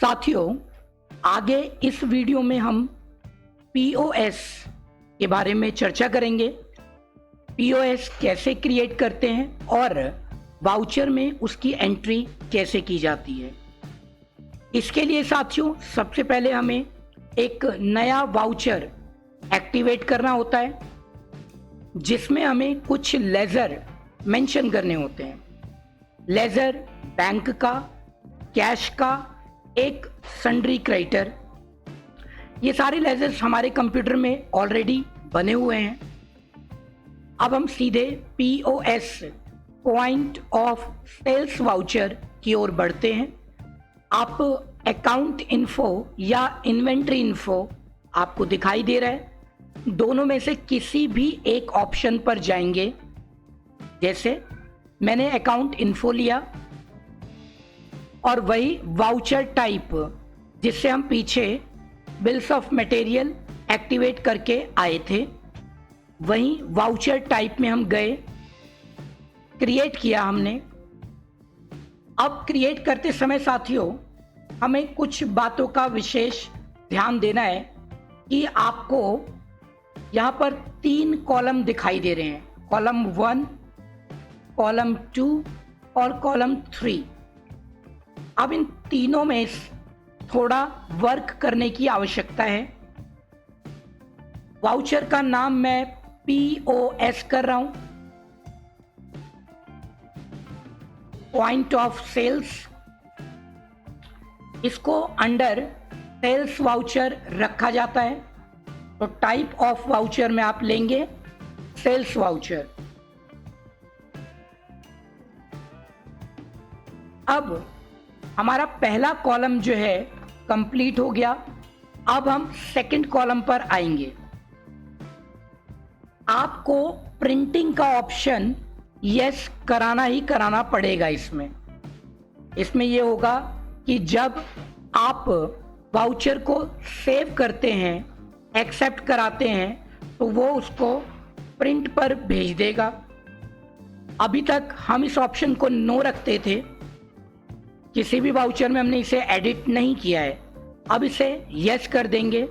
साथियों, आगे इस वीडियो में हम पीओएस के बारे में चर्चा करेंगे। पीओएस कैसे क्रिएट करते हैं और वाउचर में उसकी एंट्री कैसे की जाती है। इसके लिए साथियों, सबसे पहले हमें एक नया वाउचर एक्टिवेट करना होता है, जिसमें हमें कुछ लेजर मेंशन करने होते हैं। लेजर बैंक का, कैश का, एक सन्ड्री क्रेडिटर। ये सारे लेजर्स हमारे कंप्यूटर में ऑलरेडी बने हुए हैं। अब हम सीधे POS point of sales voucher की ओर बढ़ते हैं। आप अकाउंट इन्फो या इन्वेंट्री इन्फो आपको दिखाई दे रहा है। दोनों में से किसी भी एक ऑप्शन पर जाएंगे। जैसे मैंने अकाउंट इन्फो लिया और वही वाउचर टाइप जिससे हम पीछे बिल्स ऑफ मटेरियल एक्टिवेट करके आए थे, वहीं वाउचर टाइप में हम गए, क्रिएट किया हमने। अब क्रिएट करते समय साथियों, हमें कुछ बातों का विशेष ध्यान देना है कि आपको यहाँ पर 3 कॉलम दिखाई दे रहे हैं, कॉलम 1, कॉलम 2 और कॉलम 3। अब इन तीनों में थोड़ा वर्क करने की आवश्यकता है। वाउचर का नाम मैं पीओएस कर रहा हूं, पॉइंट ऑफ सेल्स। इसको अंडर सेल्स वाउचर रखा जाता है, तो टाइप ऑफ वाउचर में आप लेंगे सेल्स वाउचर। अब हमारा पहला कॉलम जो है कंप्लीट हो गया। अब हम सेकंड कॉलम पर आएंगे। आपको प्रिंटिंग का ऑप्शन यस कराना ही कराना पड़ेगा। इसमें यह होगा कि जब आप वाउचर को सेव करते हैं, एक्सेप्ट कराते हैं, तो वो उसको प्रिंट पर भेज देगा। अभी तक हम इस ऑप्शन को नो रखते थे, किसी भी वाउचर में हमने इसे एडिट नहीं किया है। अब इसे यस कर देंगे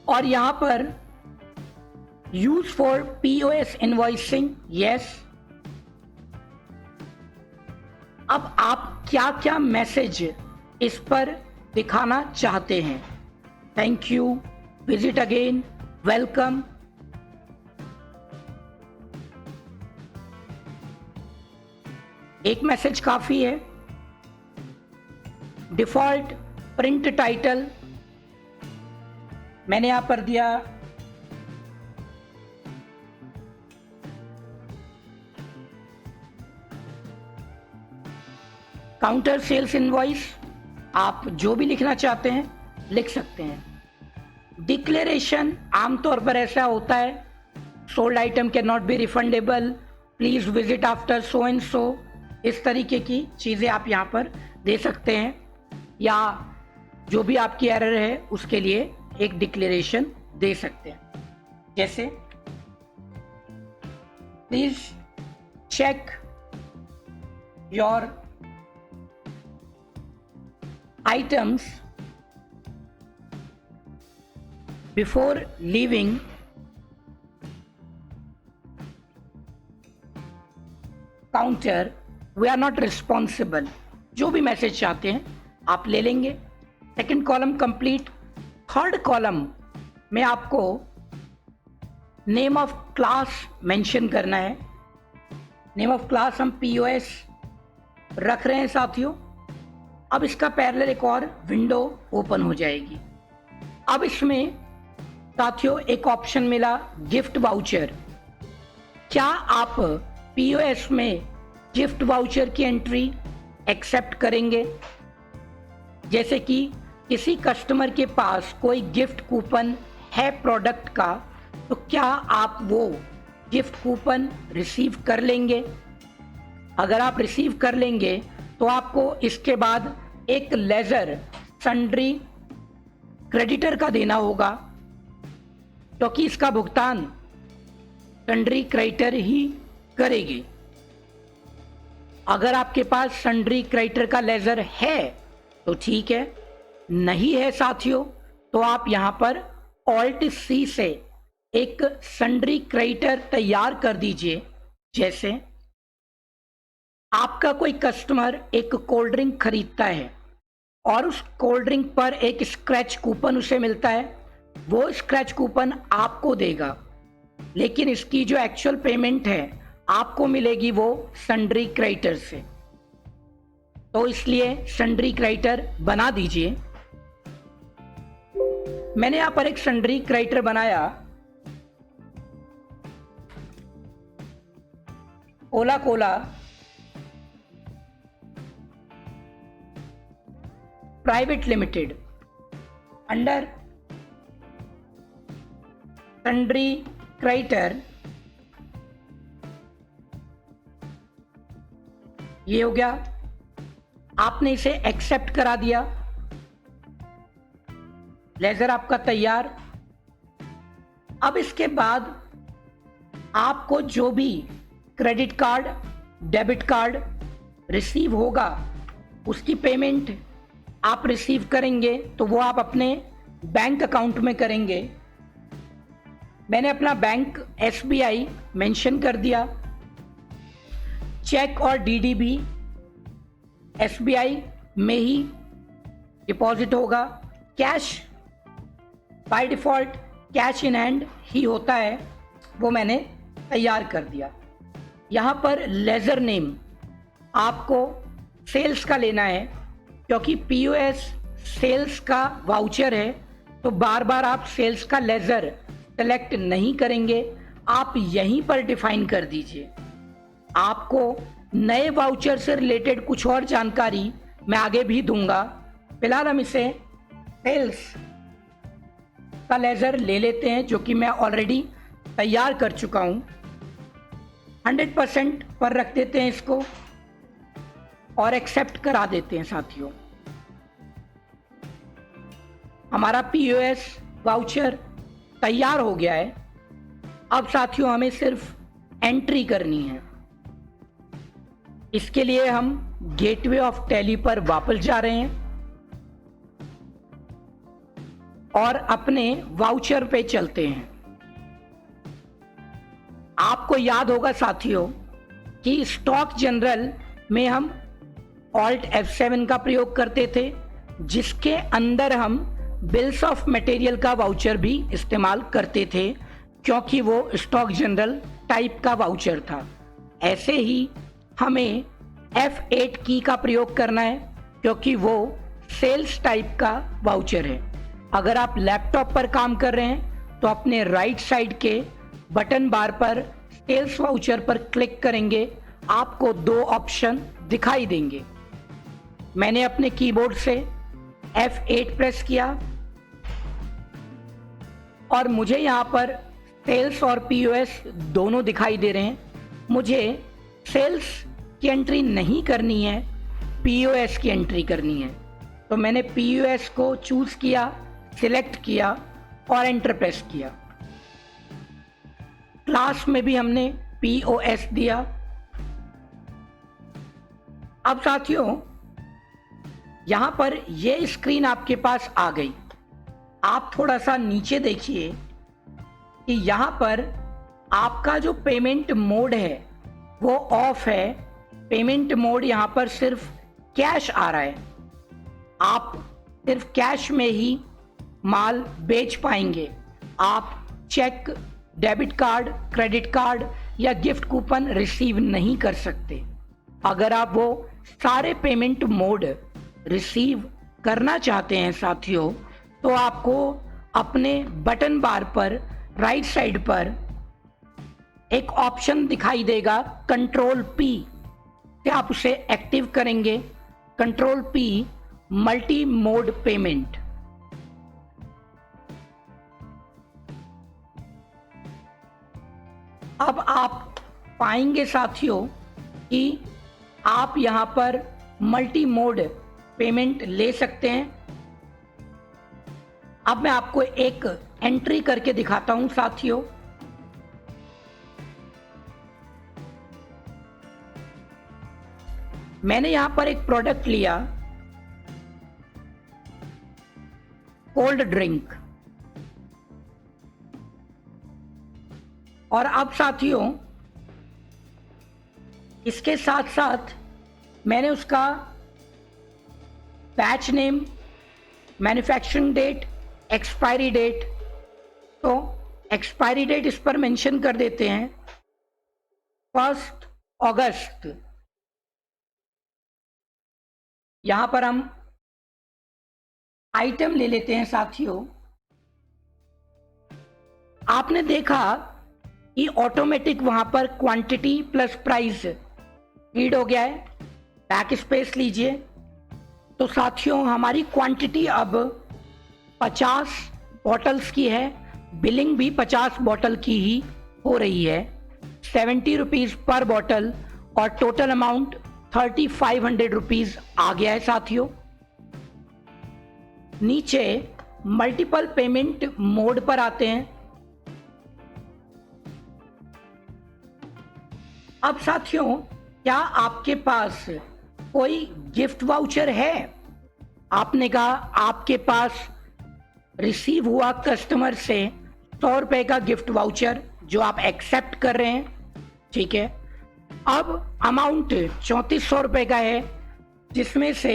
और यहां पर use for POS invoicing yes. अब आप क्या क्या मैसेज इस पर दिखाना चाहते हैं? Thank you, visit again, welcome. एक मैसेज काफी है। डिफॉल्ट प्रिंट टाइटल मैंने यहां पर दिया काउंटर सेल्स इनवॉइस। आप जो भी लिखना चाहते हैं लिख सकते हैं। डिक्लेरेशन आमतौर पर ऐसा होता है, sold item can not be refundable, please visit after so and so. इस तरीके की चीजें आप यहां पर दे सकते हैं, या जो भी आपकी एरर है उसके लिए एक डिक्लेरेशन दे सकते हैं। जैसे please check your items before leaving counter, we are not responsible. जो भी मैसेज चाहते हैं आप ले लेंगे। Second column complete. Third column में आपको नेम ऑफ क्लास मेंशन करना है। नेम ऑफ क्लास हम पीओएस रख रहे हैं साथियों। अब इसका पैरेलल एक और विंडो ओपन हो जाएगी। अब इसमें साथियों एक ऑप्शन मिला गिफ्ट वाउचर। क्या आप पीओएस में गिफ्ट वाउचर की एंट्री एक्सेप्ट करेंगे? जैसे कि किसी कस्टमर के पास कोई गिफ्ट कूपन है प्रोडक्ट का, तो क्या आप वो गिफ्ट कूपन रिसीव कर लेंगे? अगर आप रिसीव कर लेंगे तो आपको इसके बाद एक लेजर सन्ड्री क्रेडिटर का देना होगा, क्योंकि इसका भुगतान सन्ड्री क्रेडिटर ही करेगी। अगर आपके पास सन्ड्री क्रेडिटर का लेजर है तो ठीक है, नहीं है साथियों तो आप यहाँ पर ऑल्ट सी से एक सन्ड्री क्रेडिटर तैयार कर दीजिए। जैसे आपका कोई कस्टमर एक कोल्ड ड्रिंक खरीदता है और उस कोल्ड ड्रिंक पर एक स्क्रैच कूपन उसे मिलता है, वो स्क्रैच कूपन आपको देगा, लेकिन इसकी जो एक्चुअल पेमेंट है आपको मिलेगी वो सन्ड्री क्रेडिटर से। तो इसलिए सन्ड्री क्रेडिटर बना दीजिए। मैंने यहां पर एक सन्ड्री क्रेडिटर बनाया। Ola Cola private limited under sundry creditor, ये हो गया। आपने इसे एक्सेप्ट करा दिया, लेजर आपका तैयार। अब इसके बाद आपको जो भी credit card debit card receive होगा उसकी पेमेंट आप रिसीव करेंगे तो वो आप अपने बैंक अकाउंट में करेंगे। मैंने अपना बैंक SBI मेंशन कर दिया। चेक और DD भी SBI में ही डिपॉजिट होगा। Cash by default cash in hand ही होता है, वो मैंने तैयार कर दिया। यहाँ पर लेजर नेम आपको सेल्स का लेना है, क्योंकि POS सेल्स का वाउचर है तो बार बार आप सेल्स का लेजर सेलेक्ट नहीं करेंगे, आप यहीं पर डिफाइन कर दीजिए। आपको नए वाउचर से रिलेटेड कुछ और जानकारी मैं आगे भी दूंगा। फिलहाल हम इसे सेल्स का लेजर ले लेते हैं, जो कि मैं ऑलरेडी तैयार कर चुका हूं। 100% पर रख देते हैं इसको और एक्सेप्ट करा देते हैं साथियों। हमारा POS वाउचर तैयार हो गया है। अब साथियों हमें सिर्फ एंट्री करनी है। इसके लिए हम गेटवे ऑफ टैली पर वापस जा रहे हैं और अपने वाउचर पे चलते हैं। आपको याद होगा साथियों कि स्टॉक जनरल में हम ऑल्ट F7 का प्रयोग करते थे, जिसके अंदर हम बिल्स ऑफ मटेरियल का वाउचर भी इस्तेमाल करते थे, क्योंकि वो स्टॉक जनरल टाइप का वाउचर था। ऐसे ही हमें F8 की का प्रयोग करना है, क्योंकि वो सेल्स टाइप का वाउचर है। अगर आप लैपटॉप पर काम कर रहे हैं तो अपने राइट साइड के बटन बार पर सेल्स वाउचर पर क्लिक करेंगे, आपको 2 ऑप्शन दिखाई देंगे। मैंने अपने कीबोर्ड से F8 प्रेस किया और मुझे यहाँ पर सेल्स और POS दोनों दिखाई दे रहे हैं। मुझे सेल्स की एंट्री नहीं करनी है, POS की एंट्री करनी है, तो मैंने POS को चूज किया, सिलेक्ट किया और एंटर प्रेस किया। क्लास में भी हमने POS दिया। अब साथियों यहां पर यह स्क्रीन आपके पास आ गई। आप थोड़ा सा नीचे देखिए कि यहां पर आपका जो पेमेंट मोड है वो ऑफ है। पेमेंट मोड यहां पर सिर्फ कैश आ रहा है। आप सिर्फ कैश में ही माल बेच पाएंगे। आप cheque, debit card, credit card या गिफ्ट कूपन रिसीव नहीं कर सकते। अगर आप वो सारे पेमेंट मोड रिसीव करना चाहते हैं साथियों, तो आपको अपने बटन बार पर राइट साइड पर एक ऑप्शन दिखाई देगा कंट्रोल P से आप उसे एक्टिव करेंगे। Control P multi mode payment. अब आप पाएंगे साथियों कि आप यहां पर मल्टी मोड पेमेंट ले सकते हैं। अब मैं आपको एक एंट्री करके दिखाता हूं साथियों। मैंने यहां पर एक प्रोडक्ट लिया, कोल्ड ड्रिंक, और अब साथियों इसके साथ साथ मैंने उसका batch name, manufacturing date, expiry date, तो एक्सपायरी डेट इस पर मेंशन कर देते हैं 1 अगस्त। यहां पर हम आइटम ले लेते हैं साथियों। आपने देखा कि ऑटोमेटिक वहां पर क्वांटिटी प्लस प्राइस रीड हो गया है। बैक स्पेस लीजिए, तो साथियों हमारी क्वांटिटी अब 50 बॉटल्स की है, बिलिंग भी 50 बॉटल की ही हो रही है, 70 रुपीज पर बॉटल, और टोटल अमाउंट 3500 रुपीज आ गया है साथियों। नीचे मल्टीपल पेमेंट मोड पर आते हैं। अब साथियों क्या आपके पास कोई गिफ्ट वाउचर है? आपने कहा आपके पास रिसीव हुआ कस्टमर से 100 रुपए का गिफ्ट वाउचर जो आप एक्सेप्ट कर रहे हैं, ठीक है। अब अमाउंट 3400 रुपए का है, जिसमें से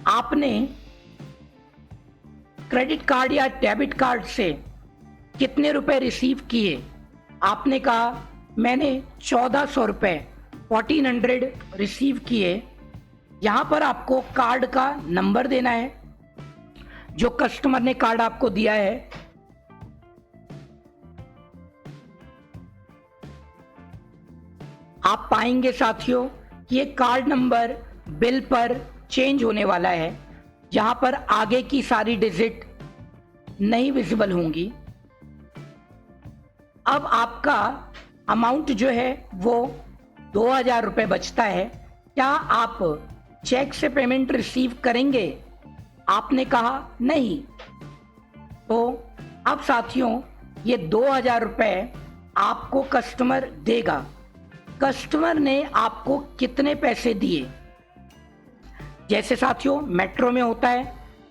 आपने क्रेडिट कार्ड या डेबिट कार्ड से कितने रुपए रिसीव किए? आपने कहा मैंने 1400 रुपए 1400 रिसीव किए। यहां पर आपको कार्ड का नंबर देना है, जो कस्टमर ने कार्ड आपको दिया है। आप पाएंगे साथियों कि ये कार्ड नंबर बिल पर चेंज होने वाला है। यहां पर आगे की सारी डिजिट नहीं विजिबल होंगी। अब आपका अमाउंट जो है वो 2000 रुपए बचता है। क्या आप चेक से पेमेंट रिसीव करेंगे? आपने कहा नहीं। तो अब साथियों ये 2000 रुपए आपको कस्टमर देगा। कस्टमर ने आपको कितने पैसे दिए? जैसे साथियों मेट्रो में होता है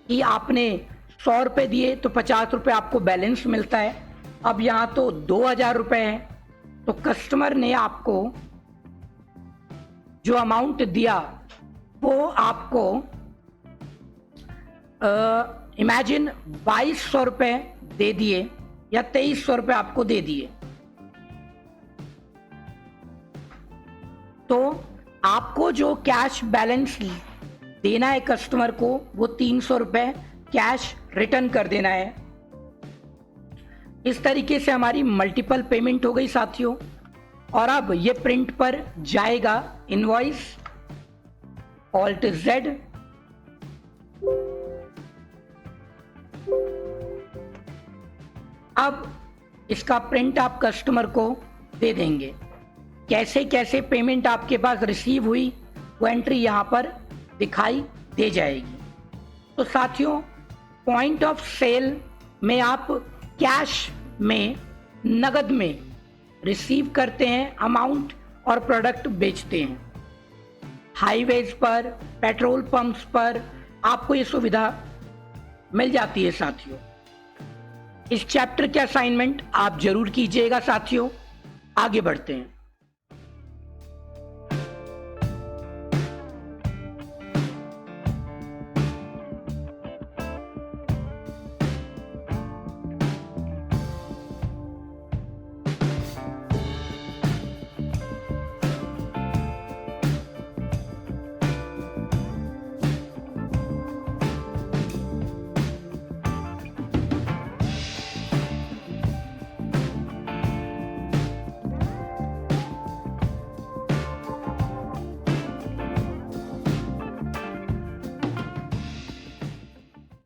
कि आपने 100 रुपए दिए तो 50 रुपए आपको बैलेंस मिलता है। अब यहाँ तो 2000 रुपए है, तो कस्टमर ने आपको जो अमाउंट दिया वो आपको इमेजिन 2200 रुपए दे दिए या 2300 रुपए आपको दे दिए। तो आपको जो कैश बैलेंस देना है कस्टमर को वो 300 रुपए कैश रिटर्न कर देना है। इस तरीके से हमारी मल्टीपल पेमेंट हो गई साथियों। और अब ये प्रिंट पर जाएगा इनवॉइस, ऑल्ट Z, अब इसका प्रिंट आप कस्टमर को दे देंगे। कैसे कैसे पेमेंट आपके पास रिसीव हुई वो एंट्री यहां पर दिखाई दे जाएगी। तो साथियों पॉइंट ऑफ सेल में आप कैश में, नगद में रिसीव करते हैं अमाउंट और प्रोडक्ट बेचते हैं। हाईवेज पर, पेट्रोल पंप्स पर आपको ये सुविधा मिल जाती है साथियों। इस चैप्टर के असाइनमेंट आप जरूर कीजिएगा साथियों। आगे बढ़ते हैं।